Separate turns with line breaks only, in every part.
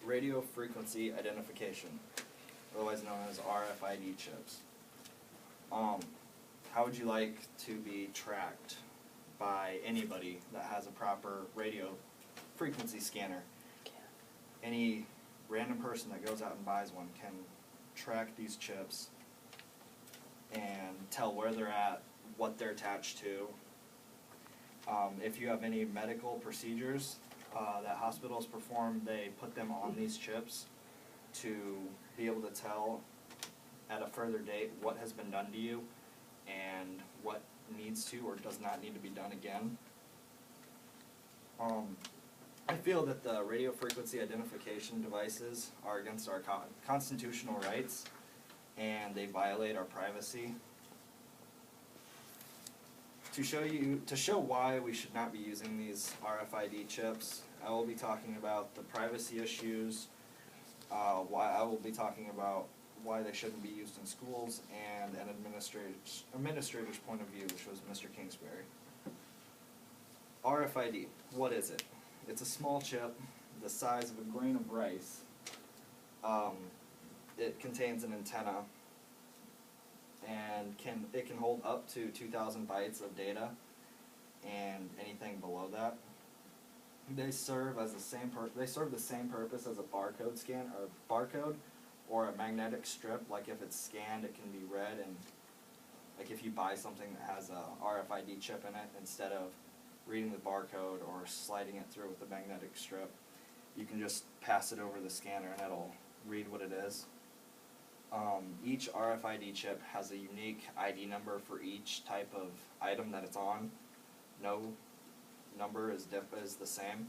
radio frequency identification, otherwise known as RFID chips. How would you like to be tracked by anybody that has a proper radio frequency scanner? Any random person that goes out and buys one can track these chips and tell where they're at, what they're attached to. If you have any medical procedures that hospitals perform, they put them on these chips to be able to tell at a further date what has been done to you and what needs to or does not need to be done again. I feel that the radio frequency identification devices are against our constitutional rights and they violate our privacy. To show why we should not be using these RFID chips, I will be talking about the privacy issues, why I will be talking about why they shouldn't be used in schools, and an administrator's point of view, which was Mr. Kingsbury. RFID, what is it? It's a small chip the size of a grain of rice. It contains an antenna and it can hold up to 2,000 bytes of data, and anything below that. They serve the same purpose as a barcode scan or a magnetic strip. Like if it's scanned, it can be read, and like if you buy something that has a RFID chip in it, instead of reading the barcode or sliding it through with the magnetic strip, you can just pass it over the scanner and it'll read what it is. Each RFID chip has a unique ID number for each type of item that it's on. No number is the same.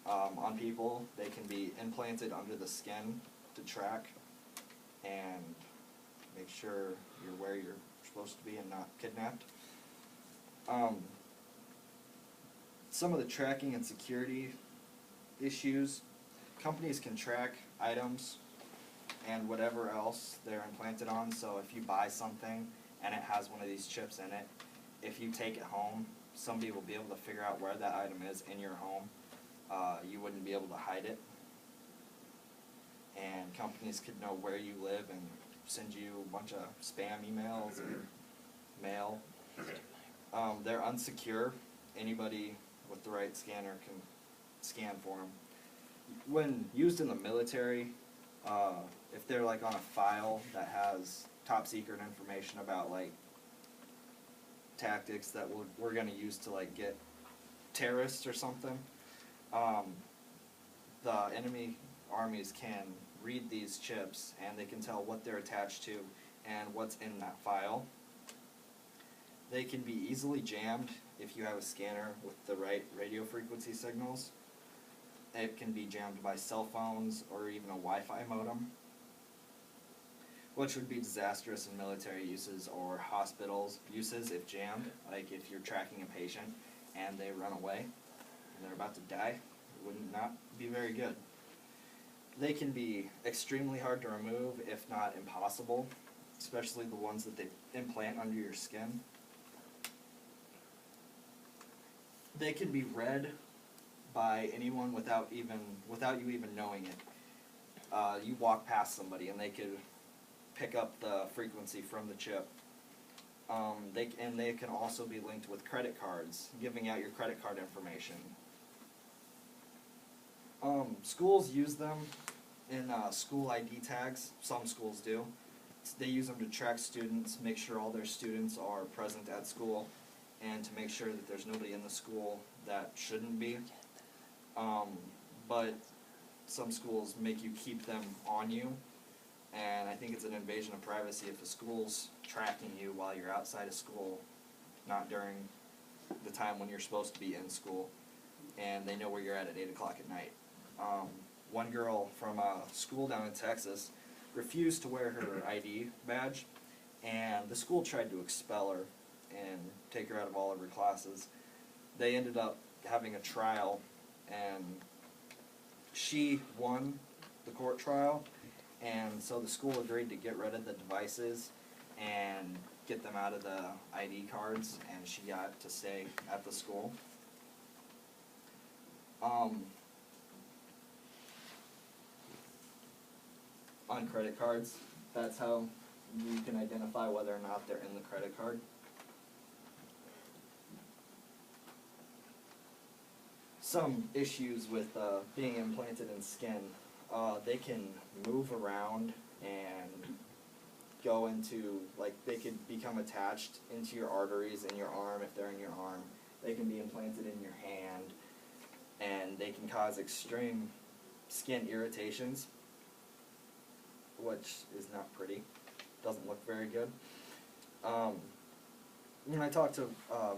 On people, they can be implanted under the skin to track and make sure you're where you're supposed to be and not kidnapped. Some of the tracking and security issues: companies can track items and whatever else they're implanted on. So if you buy something and it has one of these chips in it, if you take it home, somebody will be able to figure out where that item is in your home. You wouldn't be able to hide it. And companies could know where you live and send you a bunch of spam emails and mail. They're unsecure. Anybody with the right scanner can scan for them. When used in the military, if they're like on a file that has top secret information about like tactics that we're going to use to like get terrorists or something, the enemy armies can read these chips and they can tell what they're attached to and what's in that file. They can be easily jammed if you have a scanner with the right radio frequency signals. It can be jammed by cell phones or even a Wi-Fi modem, which would be disastrous in military uses or hospitals uses if jammed. Like if you're tracking a patient and they run away and they're about to die, it would not be very good. They can be extremely hard to remove, if not impossible, especially the ones that they implant under your skin. They can be read by anyone without you even knowing it. You walk past somebody and they could pick up the frequency from the chip. They can also be linked with credit cards, giving out your credit card information. Schools use them in school ID tags. Some schools do. They use them to track students, make sure all their students are present at school, and to make sure that there's nobody in the school that shouldn't be. But some schools make you keep them on you, and I think it's an invasion of privacy if a school's tracking you while you're outside of school, not during the time when you're supposed to be in school, and they know where you're at 8 o'clock at night. One girl from a school down in Texas refused to wear her ID badge, and the school tried to expel her and take her out of all of her classes. They ended up having a trial, and she won the court trial, and so the school agreed to get rid of the devices and get them out of the ID cards, and she got to stay at the school. on credit cards. That's how you can identify whether or not they're in the credit card. Some issues with being implanted in skin. They can move around and go into, like, they could become attached into your arteries in your arm if they're in your arm. They can be implanted in your hand, and they can cause extreme skin irritations, which is not pretty. Doesn't look very good. When I talked to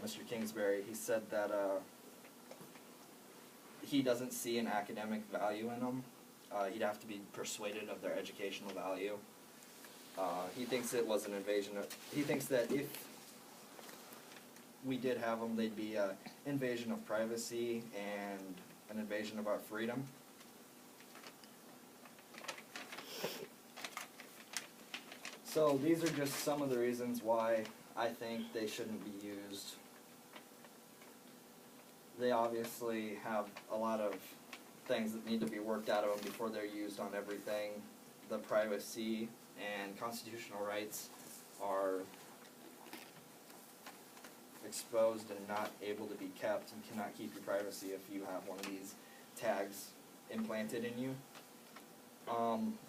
Mr. Kingsbury, he said that he doesn't see an academic value in them. He'd have to be persuaded of their educational value. He thinks it was an invasion of, he thinks that if we did have them, they'd be an invasion of privacy and an invasion of our freedom. So these are just some of the reasons why I think they shouldn't be used. They obviously have a lot of things that need to be worked out of them before they're used on everything. The privacy and constitutional rights are exposed and not able to be kept, and cannot keep your privacy if you have one of these tags implanted in you.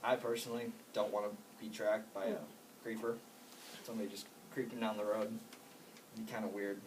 I personally don't want to be tracked by a creeper. Somebody just creeping down the road. It'd be kind of weird.